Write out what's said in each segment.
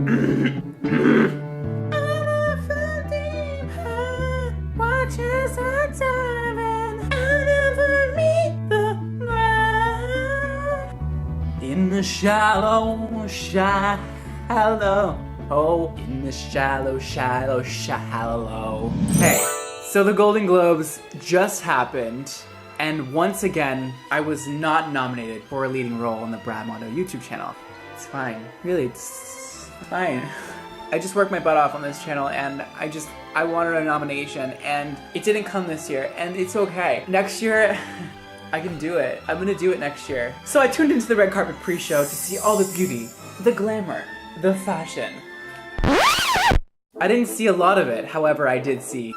In the shallow, shallow, oh, in the shallow, shallow, shallow. Hey, so the Golden Globes just happened, and once again, I was not nominated for a leading role on the Brad Mondo YouTube channel. It's fine, really, it's fine. I just worked my butt off on this channel, and I wanted a nomination, and it didn't come this year, and it's okay. Next year, I can do it. I'm gonna do it next year. So I tuned into the red carpet pre-show to see all the beauty, the glamour, the fashion. I didn't see a lot of it, however, I did see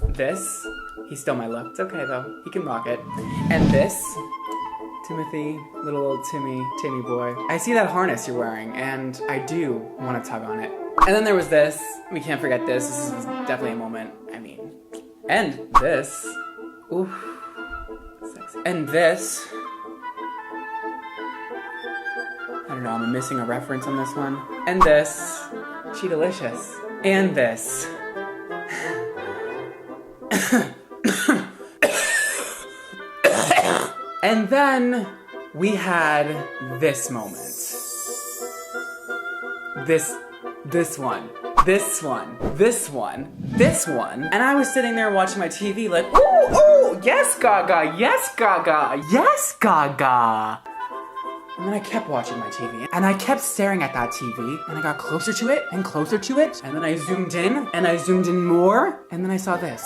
this. He stole my look. It's okay though, he can rock it. And this, Timothy, little old Timmy boy. I see that harness you're wearing, and I do want to tug on it. And then there was this. We can't forget this. This is definitely a moment. I mean, and this. Ooh, sexy. And this. I don't know, I'm missing a reference on this one. And this. She delicious. And this. And then we had this moment. This one. And I was sitting there watching my TV like, ooh, yes, Gaga, yes, Gaga, yes, Gaga. And then I kept watching my TV, and I kept staring at that TV, and I got closer to it, and closer to it, and then I zoomed in, and I zoomed in more, and then I saw this.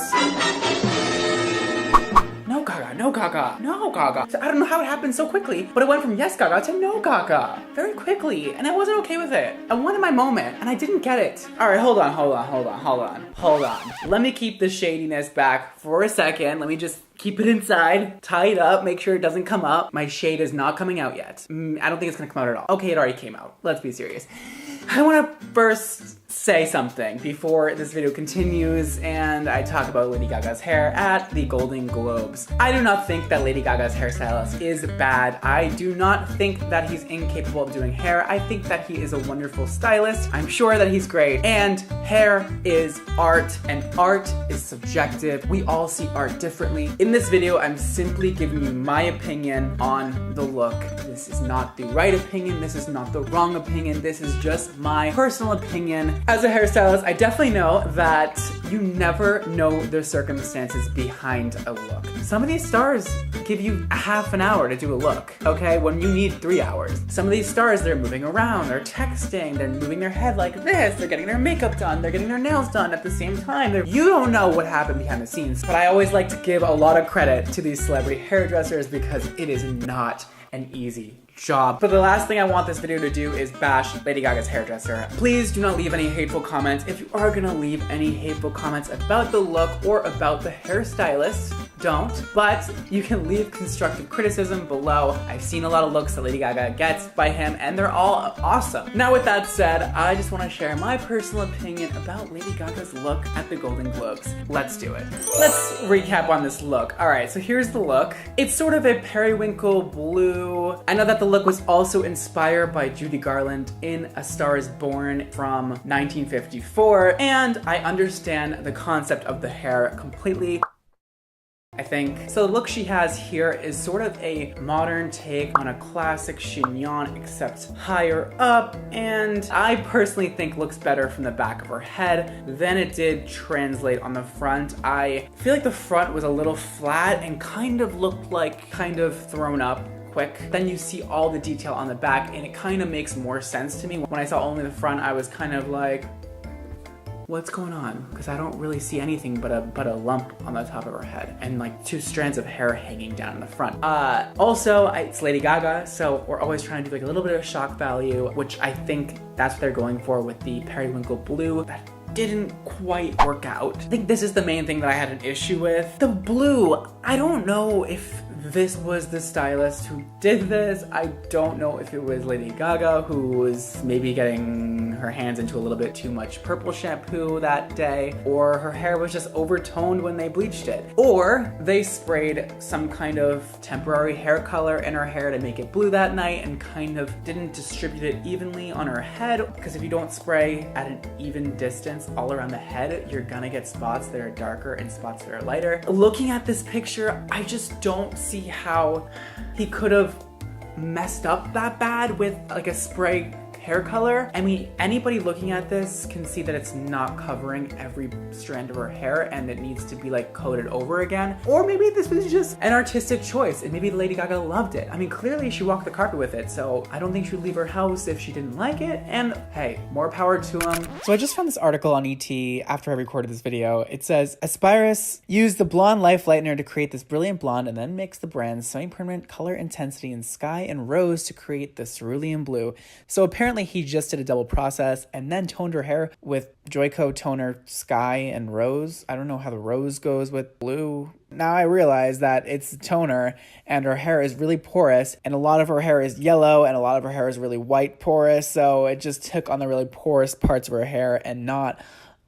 No Gaga, no Gaga, no Gaga. So I don't know how it happened so quickly, but it went from yes Gaga to no Gaga very quickly, and I wasn't okay with it. I wanted my moment, and I didn't get it. All right, hold on. Let me keep the shadiness back for a second. Let me just keep it inside, tie it up, make sure it doesn't come up. My shade is not coming out yet. I don't think it's gonna come out at all. Okay, it already came out. Let's be serious. I wanna first say something before this video continues and I talk about Lady Gaga's hair at the Golden Globes. I do not think that Lady Gaga's hairstylist is bad. I do not think that he's incapable of doing hair. I think that he is a wonderful stylist. I'm sure that he's great. And hair is art, and art is subjective. We all see art differently. In this video, I'm simply giving you my opinion on the look. This is not the right opinion. This is not the wrong opinion. This is just my personal opinion. As a hairstylist, I definitely know that you never know the circumstances behind a look. Some of these stars give you a half an hour to do a look, okay? When you need 3 hours. Some of these stars, they're moving around, they're texting, they're moving their head like this, they're getting their makeup done, they're getting their nails done at the same time. You don't know what happened behind the scenes, but I always like to give a lot of credit to these celebrity hairdressers because it is not an easy job. But the last thing I want this video to do is bash Lady Gaga's hairdresser. Please do not leave any hateful comments. If you are gonna leave any hateful comments about the look or about the hairstylist, don't. But you can leave constructive criticism below. I've seen a lot of looks that Lady Gaga gets by him and they're all awesome. Now with that said, I just want to share my personal opinion about Lady Gaga's look at the Golden Globes. Let's do it. Let's recap on this look. Alright, so here's the look. It's sort of a periwinkle blue. I know that the look was also inspired by Judy Garland in A Star is Born from 1954, and I understand the concept of the hair completely. I think. So the look she has here is sort of a modern take on a classic chignon except higher up, and I personally think looks better from the back of her head than it did translate on the front. I feel like the front was a little flat and kind of looked like kind of thrown up quick. Then you see all the detail on the back and it kind of makes more sense to me. When I saw only the front, I was kind of like, what's going on? Because I don't really see anything but a lump on the top of her head and like 2 strands of hair hanging down in the front. Also, it's Lady Gaga, so we're always trying to do like a little bit of shock value, which I think that's what they're going for with the periwinkle blue. That didn't quite work out. I think this is the main thing that I had an issue with. The blue, I don't know if this was the stylist who did this. I don't know if it was Lady Gaga who was maybe getting her hands into a little bit too much purple shampoo that day, or her hair was just overtoned when they bleached it, or they sprayed some kind of temporary hair color in her hair to make it blue that night and kind of didn't distribute it evenly on her head, because if you don't spray at an even distance all around the head, you're gonna get spots that are darker and spots that are lighter. Looking at this picture, I just don't see how he could have messed up that bad with like a spray hair color. I mean, anybody looking at this can see that it's not covering every strand of her hair and it needs to be like coated over again. Or maybe this was just an artistic choice and maybe Lady Gaga loved it. I mean, clearly she walked the carpet with it, so I don't think she would leave her house if she didn't like it. And hey, more power to them. So I just found this article on ET after I recorded this video. It says, Aspirus used the blonde life lightener to create this brilliant blonde and then mixed the brand's semi-permanent color intensity in sky and rose to create the cerulean blue. So apparently he just did a double process and then toned her hair with Joico toner sky and rose. I don't know how the rose goes with blue. Now I realize that it's toner and her hair is really porous and a lot of her hair is yellow and a lot of her hair is really white porous. So it just took on the really porous parts of her hair and not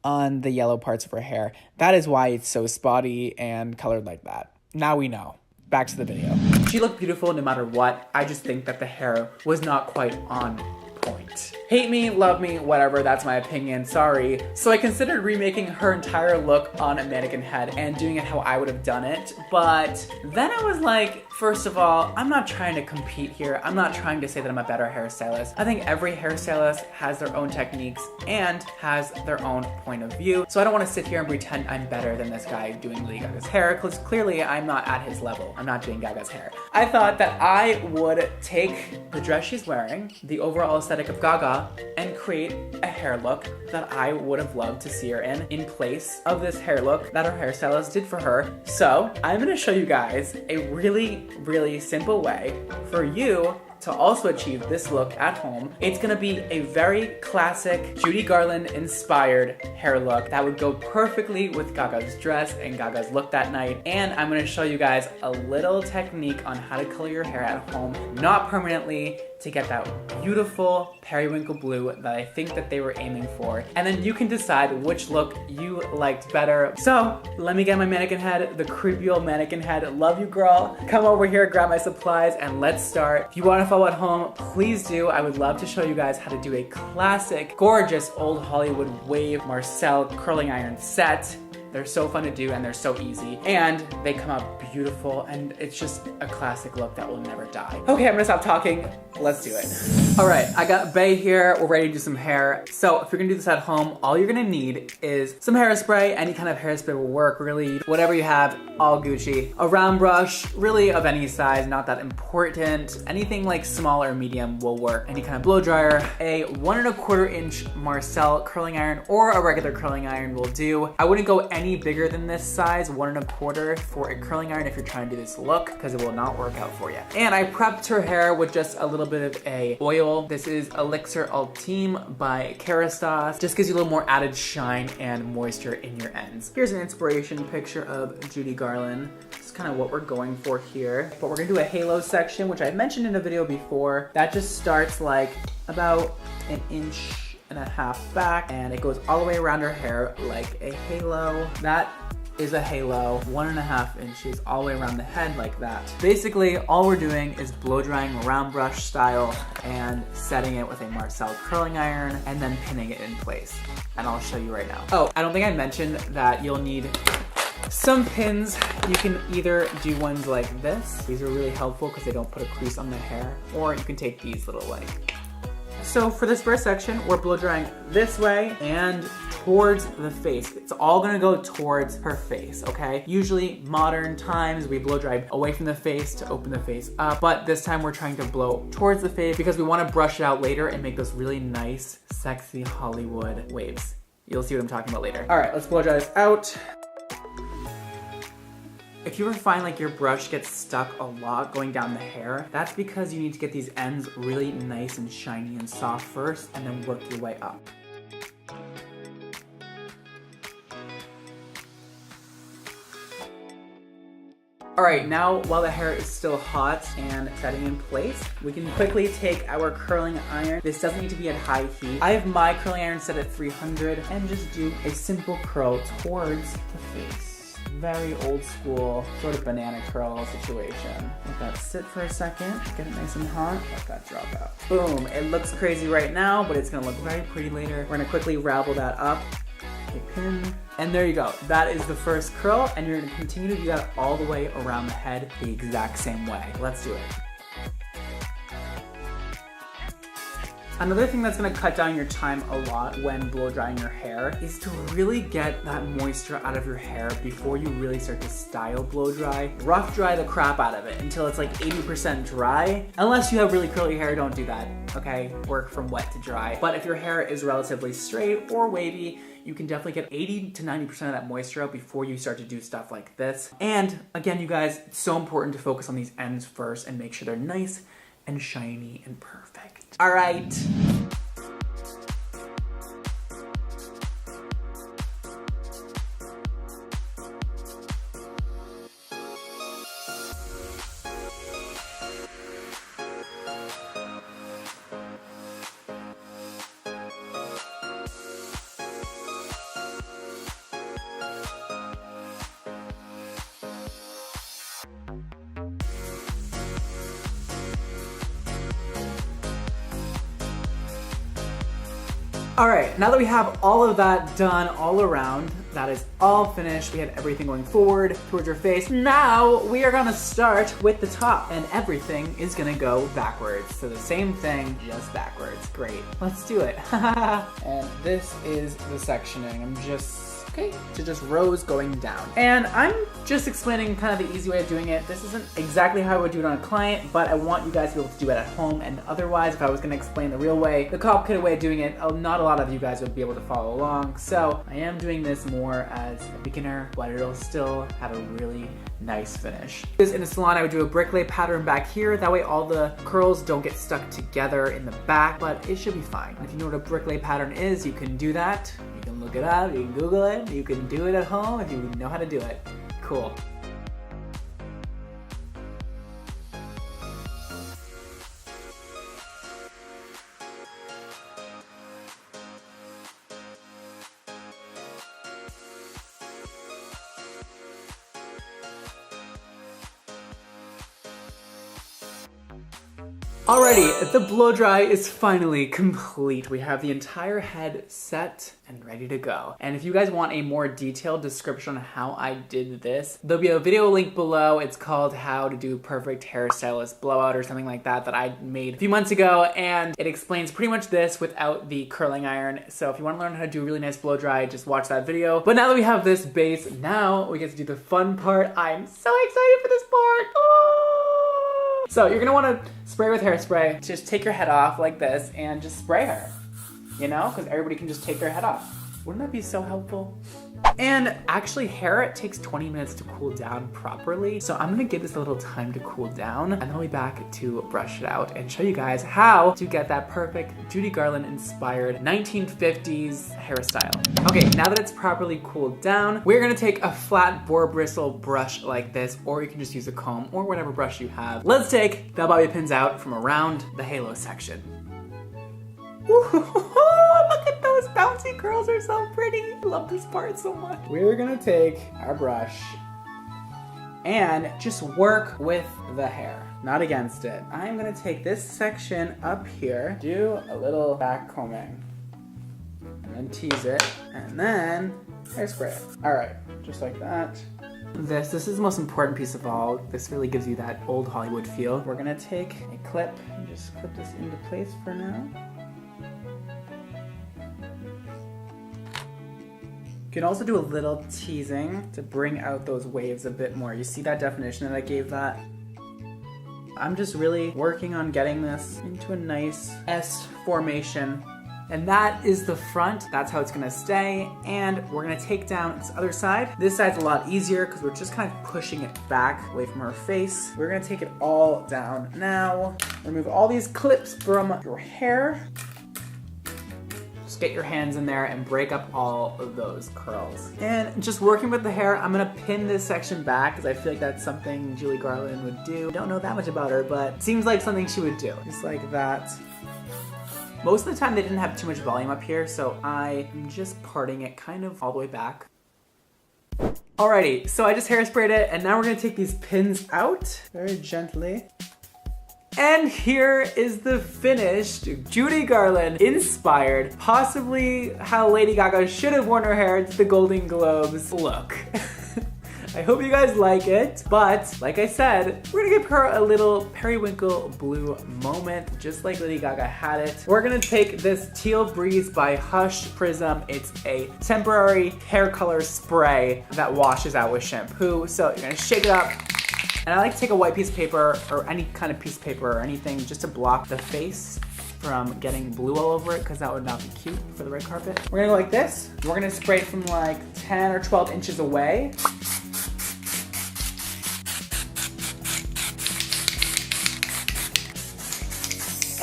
on the yellow parts of her hair. That is why it's so spotty and colored like that. Now we know. Back to the video. She looked beautiful no matter what. I just think that the hair was not quite on point. Hate me, love me, whatever, that's my opinion, sorry. So I considered remaking her entire look on a mannequin head and doing it how I would have done it, but then I was like, first of all, I'm not trying to compete here. I'm not trying to say that I'm a better hairstylist. I think every hairstylist has their own techniques and has their own point of view. So I don't want to sit here and pretend I'm better than this guy doing Lady Gaga's hair, because clearly I'm not at his level. I'm not doing Gaga's hair. I thought that I would take the dress she's wearing, the overall aesthetic of Gaga, and create a hair look that I would have loved to see her in place of this hair look that her hairstylist did for her. So I'm gonna show you guys a really simple way for you to also achieve this look at home. It's gonna be a very classic Judy Garland inspired hair look that would go perfectly with Gaga's dress and Gaga's look that night. And I'm gonna show you guys a little technique on how to color your hair at home, not permanently, to get that beautiful periwinkle blue that I think that they were aiming for. And then you can decide which look you liked better. So let me get my mannequin head, the creepy old mannequin head. Love you, girl. Come over here, grab my supplies, and let's start. If you want to follow at home, please do. I would love to show you guys how to do a classic, gorgeous old Hollywood wave Marcel curling iron set. They're so fun to do and they're so easy and they come out beautiful and it's just a classic look that will never die. Okay, I'm gonna stop talking. Let's do it. All right, I got Bay here. We're ready to do some hair. So if you're gonna do this at home, all you're gonna need is some hairspray. Any kind of hairspray will work, really. Whatever you have, all Gucci. A round brush, really of any size, not that important. Anything like small or medium will work. Any kind of blow dryer. A 1 1/4 inch Marcel curling iron or a regular curling iron will do. I wouldn't go any bigger than this size, 1 1/4 for a curling iron if you're trying to do this look, because it will not work out for you. And I prepped her hair with just a little bit of a oil. This is Elixir Ultime by Kerastase. Just gives you a little more added shine and moisture in your ends. Here's an inspiration picture of Judy Garland. It's kind of what we're going for here. But we're gonna do a halo section, which I mentioned in a video before. That just starts like about 1.5 inches back and it goes all the way around her hair like a halo. That is a halo, 1.5 inches all the way around the head like that. Basically, all we're doing is blow drying round brush style and setting it with a Marcel curling iron and then pinning it in place. And I'll show you right now. Oh, I don't think I mentioned that you'll need some pins. You can either do ones like this. These are really helpful because they don't put a crease on the hair. Or you can take these little like. So for this first section, we're blow drying this way and towards the face. It's all gonna go towards her face, okay? Usually modern times, we blow dry away from the face to open the face up, but this time we're trying to blow towards the face because we wanna brush it out later and make those really nice, sexy Hollywood waves. You'll see what I'm talking about later. All right, let's blow dry this out. If you ever find like your brush gets stuck a lot going down the hair, that's because you need to get these ends really nice and shiny and soft first and then work your way up. All right, now while the hair is still hot and setting in place, we can quickly take our curling iron. This doesn't need to be at high heat. I have my curling iron set at 300 and just do a simple curl towards the face. Very old school, sort of banana curl situation. Let that sit for a second, get it nice and hot, let that drop out. Boom, it looks crazy right now, but it's gonna look very pretty later. We're gonna quickly ravel that up. A pin, and there you go. That is the first curl, and you're gonna continue to do that all the way around the head the exact same way. Let's do it. Another thing that's gonna cut down your time a lot when blow drying your hair is to really get that moisture out of your hair before you really start to style blow dry. Rough dry the crap out of it until it's like 80% dry. Unless you have really curly hair, don't do that, okay? Work from wet to dry. But if your hair is relatively straight or wavy, you can definitely get 80 to 90% of that moisture out before you start to do stuff like this. And again, you guys, it's so important to focus on these ends first and make sure they're nice and shiny and perfect. All right. All right, now that we have all of that done all around, that is all finished. We had everything going forward towards your face. Now we are gonna start with the top, and everything is gonna go backwards. So the same thing, just backwards. Great, let's do it. And this is the sectioning. I'm just rows going down. And I'm just explaining kind of the easy way of doing it. This isn't exactly how I would do it on a client, but I want you guys to be able to do it at home. And otherwise, if I was gonna explain the real way, the complicated way of doing it, not a lot of you guys would be able to follow along. So I am doing this more as a beginner, but it'll still have a really nice finish. In a salon, I would do a bricklay pattern back here. That way all the curls don't get stuck together in the back, but it should be fine. And if you know what a bricklay pattern is, you can do that. You can look it up, you can Google it, you can do it at home if you know how to do it. Cool. Alrighty, the blow dry is finally complete. We have the entire head set and ready to go. And if you guys want a more detailed description on how I did this, there'll be a video link below. It's called How to Do Perfect Hairstylist Blowout or something like that I made a few months ago, and it explains pretty much this without the curling iron. So if you want to learn how to do a really nice blow dry, just watch that video. But now that we have this base, now we get to do the fun part. I'm so excited for this part. Oh! So you're gonna wanna spray with hairspray. Just take your head off like this and just spray her. You know, because everybody can just take their head off. Wouldn't that be so helpful? And actually hair, it takes 20 minutes to cool down properly. So I'm gonna give this a little time to cool down, and then I'll be back to brush it out and show you guys how to get that perfect Judy Garland inspired 1950s hairstyle. Okay, now that it's properly cooled down, we're gonna take a flat boar bristle brush like this, or you can just use a comb or whatever brush you have. Let's take the bobby pins out from around the halo section. Look at those bouncy curls, are so pretty. I love this part so much. We're gonna take our brush and just work with the hair, not against it. I'm gonna take this section up here, do a little back combing, and then tease it, and then hairspray it. All right, just like that. This is the most important piece of all. This really gives you that old Hollywood feel. We're gonna take a clip and just clip this into place for now. You can also do a little teasing to bring out those waves a bit more. You see that definition that I gave that? I'm just really working on getting this into a nice S formation. And that is the front. That's how it's gonna stay. And we're gonna take down this other side. This side's a lot easier because we're just kind of pushing it back away from her face. We're gonna take it all down now. Remove all these clips from your hair. Just get your hands in there and break up all of those curls. And just working with the hair, I'm gonna pin this section back because I feel like that's something Julie Garland would do. I don't know that much about her, but it seems like something she would do. Just like that. Most of the time they didn't have too much volume up here, so I am just parting it kind of all the way back. Alrighty, so I just hairsprayed it, and now we're gonna take these pins out very gently. And here is the finished Judy Garland inspired, possibly how Lady Gaga should have worn her hair at the Golden Globes look. I hope you guys like it, but like I said, we're gonna give her a little periwinkle blue moment, just like Lady Gaga had it. We're gonna take this Teal Breeze by Hush Prism. It's a temporary hair color spray that washes out with shampoo. So you're gonna shake it up. And I like to take a white piece of paper or any kind of piece of paper or anything just to block the face from getting blue all over it, because that would not be cute for the red carpet. We're gonna go like this. We're gonna spray it from like 10 or 12 inches away.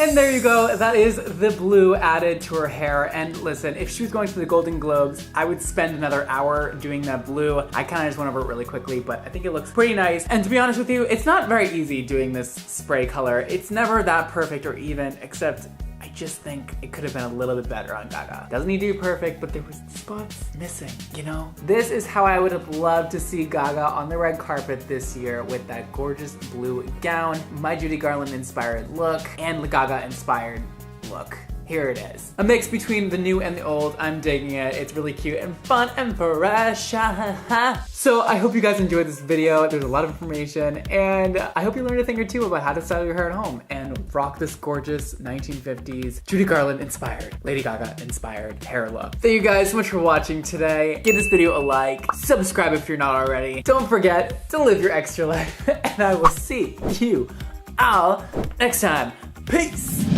And there you go, that is the blue added to her hair. And listen, if she was going to the Golden Globes, I would spend another hour doing that blue. I kind of just went over it really quickly, but I think it looks pretty nice. And to be honest with you, it's not very easy doing this spray color. It's never that perfect or even, except I just think it could have been a little bit better on Gaga. Doesn't need to be perfect, but there was spots missing, you know? This is how I would have loved to see Gaga on the red carpet this year with that gorgeous blue gown, my Judy Garland inspired look, and the Gaga inspired look. Here it is. A mix between the new and the old. I'm digging it. It's really cute and fun and fresh. So I hope you guys enjoyed this video. There's a lot of information, and I hope you learned a thing or two about how to style your hair at home and rock this gorgeous 1950s Judy Garland inspired, Lady Gaga inspired hair look. Thank you guys so much for watching today. Give this video a like, subscribe if you're not already. Don't forget to live your extra life, and I will see you all next time. Peace.